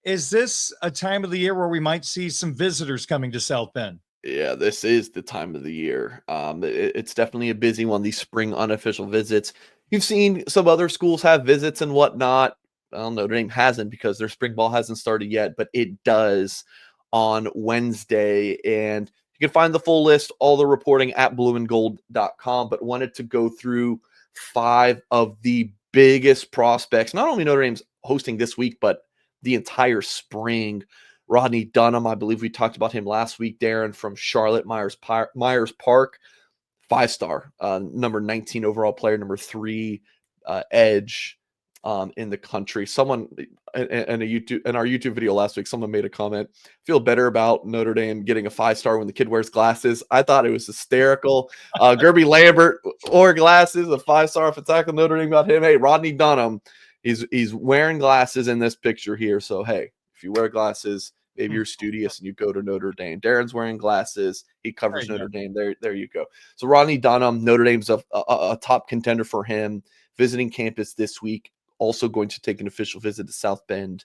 Is this a time of the year where we might see some visitors coming to South Bend? Yeah, this is the time of the year. It's definitely a busy one. These spring unofficial visits. You've seen some other schools have visits and whatnot. Well, Notre Dame hasn't because their spring ball hasn't started yet, but it does on Wednesday. And you can find the full list, all the reporting at blueandgold.com. But wanted to go through 5 of the biggest prospects. Not only Notre Dame's hosting this week, but the entire spring. Rodney Dunham, I believe we talked about him last week, Darren, from Charlotte Myers Park, 5-star, number 19 overall player, number 3 edge in the country. Someone in our YouTube video last week, someone made a comment, feel better about Notre Dame getting a 5-star when the kid wears glasses. I thought it was hysterical. Gerby Lambert wore glasses, a 5-star if it's tackling Notre Dame about him. Hey, Rodney Dunham, he's wearing glasses in this picture here. So, hey, if you wear glasses, maybe you're studious and you go to Notre Dame. Darren's wearing glasses. He covers Notre Dame. There you go. So Rodney Dunham, Notre Dame's a top contender for him. Visiting campus this week. Also going to take an official visit to South Bend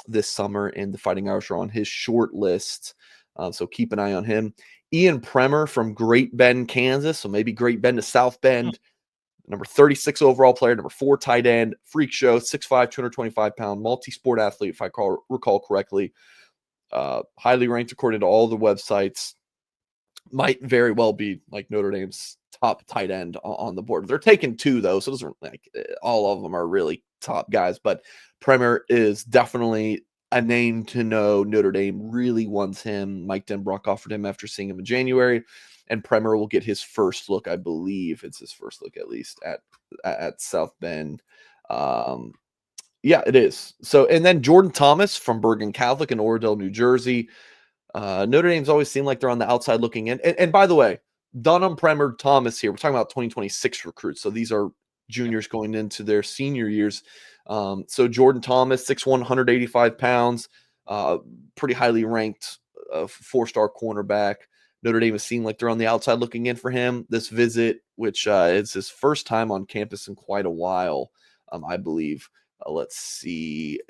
this summer, and the Fighting Irish are on his short list. So keep an eye on him. Ian Premer from Great Bend, Kansas. So maybe Great Bend to South Bend. Number 36 overall player, number 4 tight end, freak show, 6'5", 225-pound, multi-sport athlete, if I recall correctly. Highly ranked according to all the websites. Might very well be like Notre Dame's top tight end on the board. They're taking 2, though, so it doesn't like all of them are really top guys. But Premer is definitely a name to know. Notre Dame really wants him. Mike Denbrock offered him after seeing him in January. And Premer will get his first look, I believe it's his first look at least at South Bend. Yeah, it is. So, and then Jordan Thomas from Bergen Catholic in Oradell, New Jersey. Notre Dame's always seemed like they're on the outside looking in. And by the way, Dunham, Premer, Thomas here, we're talking about 2026 recruits. So these are juniors going into their senior years. So Jordan Thomas, 6'1", 185 pounds, pretty highly ranked 4-star cornerback. Notre Dame has seemed like they're on the outside looking in for him. This visit, which is his first time on campus in quite a while, I believe. Let's see.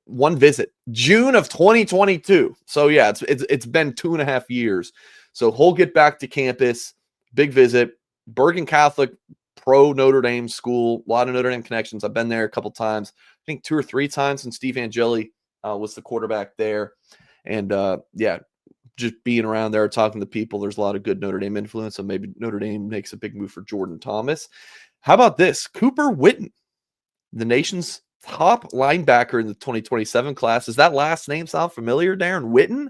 One visit, June of 2022. So yeah, it's been 2.5 years. So he'll get back to campus. Big visit. Bergen Catholic, pro Notre Dame school. A lot of Notre Dame connections. I've been there a couple times. I think 2 or 3 times since Steve Angeli was the quarterback there. And yeah, just being around there, talking to people, there's a lot of good Notre Dame influence. So maybe Notre Dame makes a big move for Jordan Thomas. How about this? Cooper Witten, the nation's top linebacker in the 2027 class. Does that last name sound familiar, Darren? Witten?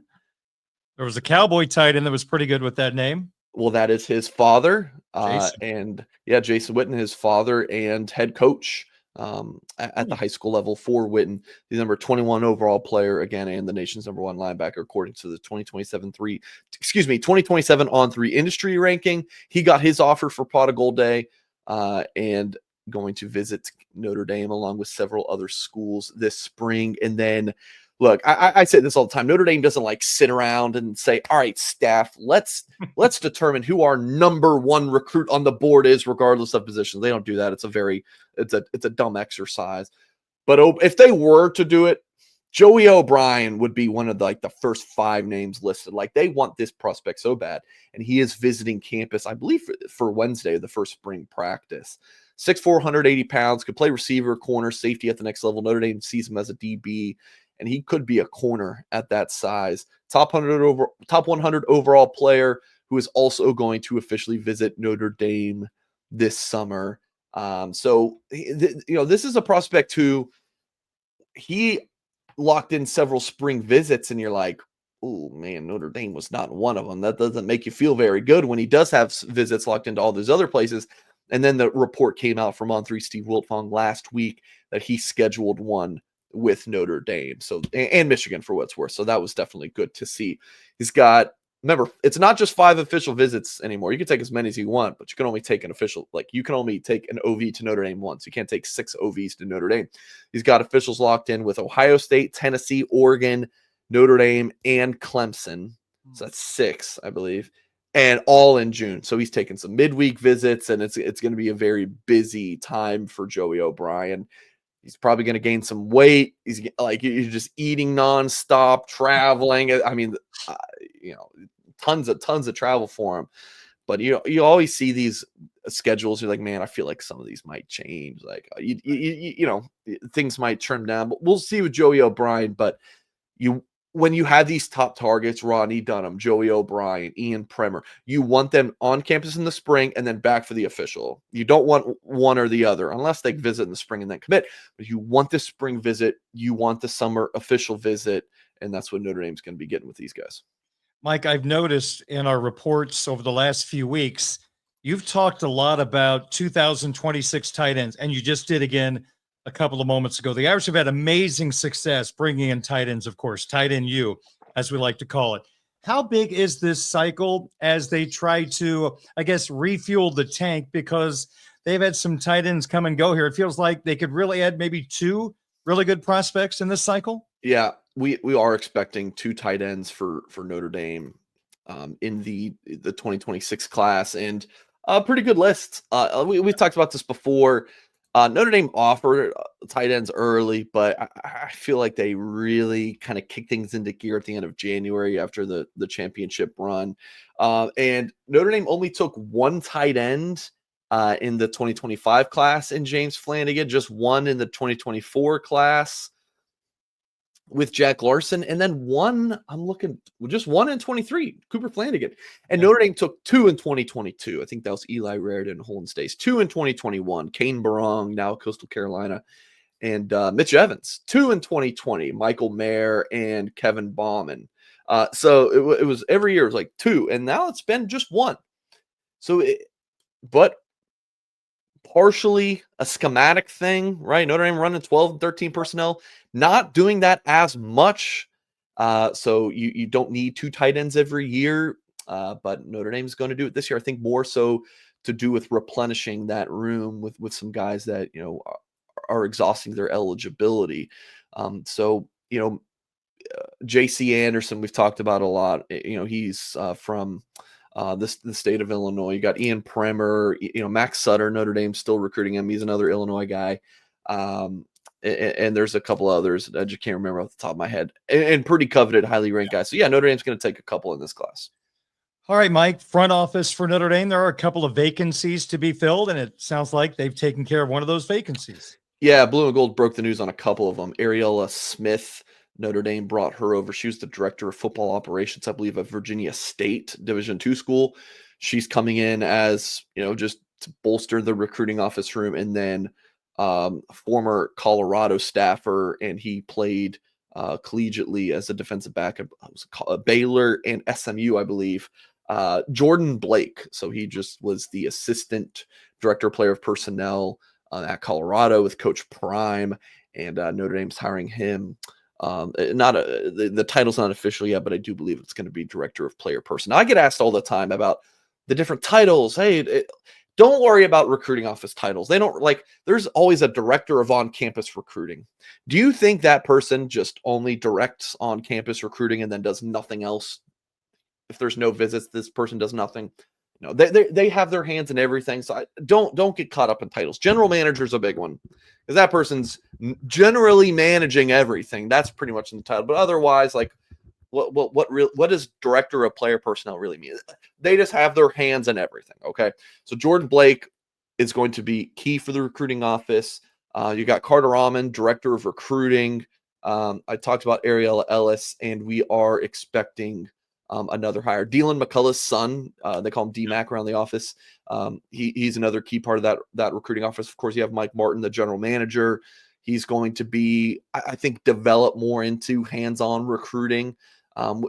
There was a Cowboy tight end that was pretty good with that name. Well, that is his father. Jason. And yeah, Jason Witten, his father and head coach at the high school level for Witten. He's number 21 overall player again, and the nation's number 1 linebacker according to the 2027 on 3 industry ranking. He got his offer for Pot of Gold Day and going to visit Notre Dame along with several other schools this spring. And then look, I say this all the time. Notre Dame doesn't like sit around and say, all right, staff, let's determine who our number 1 recruit on the board is, regardless of position. They don't do that. It's a dumb exercise. But if they were to do it, Joey O'Brien would be one of the first 5 names listed. Like, they want this prospect so bad. And he is visiting campus, I believe, for Wednesday, the first spring practice. 6'4", 180 pounds, could play receiver, corner, safety at the next level. Notre Dame sees him as a DB. And he could be a corner at that size. Top 100 overall player who is also going to officially visit Notre Dame this summer. So this is a prospect who he locked in several spring visits, and you're like, oh man, Notre Dame was not one of them. That doesn't make you feel very good when he does have visits locked into all those other places. And then the report came out from On3 Steve Wiltfong last week that he scheduled one with Notre Dame, so, and Michigan for what's worth. So that was definitely good to see. He's got, remember, it's not just 5 official visits anymore. You can take as many as you want, but you can only take an official, you can only take an OV to Notre Dame once. You can't take 6 OVs to Notre Dame. He's got officials locked in with Ohio State, Tennessee, Oregon, Notre Dame, and Clemson. So that's 6, I believe, and all in June. So he's taking some midweek visits, and it's going to be a very busy time for Joey O'Brien. He's probably going to gain some weight. He's like, you're just eating nonstop, traveling. I mean, you know, tons of travel for him. But you always see these schedules. You're like, man, I feel like some of these might change. Like you know, things might trim down. But we'll see with Joey O'Brien. But when you have these top targets, Ronnie Dunham, Joey O'Brien, Ian Premer, you want them on campus in the spring and then back for the official. You don't want one or the other unless they visit in the spring and then commit. But you want the spring visit, you want the summer official visit, and that's what Notre Dame's going to be getting with these guys. Mike, I've noticed in our reports over the last few weeks, you've talked a lot about 2026 tight ends, and you just did again a couple of moments ago. The Irish have had amazing success bringing in tight ends, of course, tight end U, as we like to call it. How big is this cycle as they try to, I guess, refuel the tank, because they've had some tight ends come and go here? It feels like they could really add maybe 2 really good prospects in this cycle. Yeah, we are expecting 2 tight ends for Notre Dame in the 2026 class, and a pretty good list. We've talked about this before. Notre Dame offered tight ends early, but I feel like they really kind of kicked things into gear at the end of January after the championship run. And Notre Dame only took 1 tight end in the 2025 class in James Flanagan, just 1 in the 2024 class with Jack Larson, and then 1, just 1 in 23, Cooper Flanagan. And Notre Dame took 2 in 2022. I think that was Eli Raridan and Holden Stace. 2 in 2021, Kane Barong, now Coastal Carolina, and Mitch Evans. 2 in 2020, Michael Mayer and Kevin Bauman. So it was every year, it was like 2, and now it's been just 1. But partially a schematic thing, right? Notre Dame running 12 and 13 personnel, not doing that as much. So you don't need 2 tight ends every year, but Notre Dame is going to do it this year. I think more so to do with replenishing that room with some guys that, are exhausting their eligibility. So, JC Anderson, we've talked about a lot. He's from the state of Illinois. You got Ian Premer, Max Sutter, Notre Dame still recruiting him. He's another Illinois guy. And there's a couple others I just can't remember off the top of my head, and pretty coveted, highly ranked guys. So yeah, Notre Dame's going to take a couple in this class. All right, Mike, front office for Notre Dame. There are a couple of vacancies to be filled, and it sounds like they've taken care of one of those vacancies. Yeah, Blue and Gold broke the news on a couple of them. Ariella Smith, Notre Dame brought her over. She was the director of football operations, I believe, at Virginia State Division II school. She's coming in as, just to bolster the recruiting office room. And then former Colorado staffer, and he played collegiately as a defensive back at Baylor and SMU, I believe, Jordan Blake. So he just was the assistant director, player of personnel at Colorado with Coach Prime, and Notre Dame's hiring him. The title's not official yet, but I do believe it's going to be director of player personnel. I get asked all the time about the different titles. Hey, don't worry about recruiting office titles. They don't there's always a director of on-campus recruiting. Do you think that person just only directs on-campus recruiting and then does nothing else? If there's no visits, this person does nothing. No, they have their hands in everything. So don't get caught up in titles. General manager is a big one, because that person's generally managing everything. That's pretty much in the title. But otherwise, what does director of player personnel really mean? They just have their hands in everything. Okay, so Jordan Blake is going to be key for the recruiting office. You got Carter Ahman, director of recruiting. I talked about Ariella Ellis, and we are expecting another hire. Dylan McCullough's son, they call him D-Mac around the office. He's another key part of that recruiting office. Of course, you have Mike Martin, the general manager. He's going to be, I think, develop more into hands-on recruiting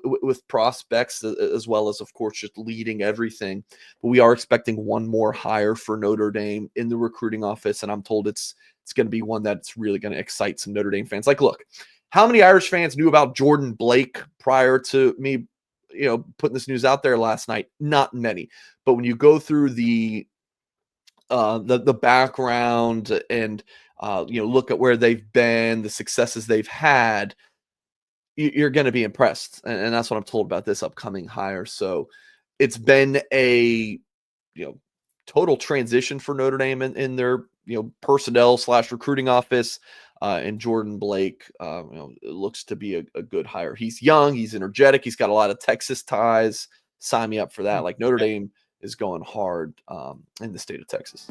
with prospects, as well as, of course, just leading everything. But we are expecting one more hire for Notre Dame in the recruiting office, and I'm told it's going to be one that's really going to excite some Notre Dame fans. Look, how many Irish fans knew about Jordan Blake prior to me putting this news out there last night? Not many. But when you go through the background and look at where they've been, the successes they've had, you're going to be impressed. And that's what I'm told about this upcoming hire. So it's been a total transition for Notre Dame in their personnel / recruiting office. And Jordan Blake, it looks to be a good hire. He's young, he's energetic, he's got a lot of Texas ties. Sign me up for that. Like Notre Dame is going hard in the state of Texas.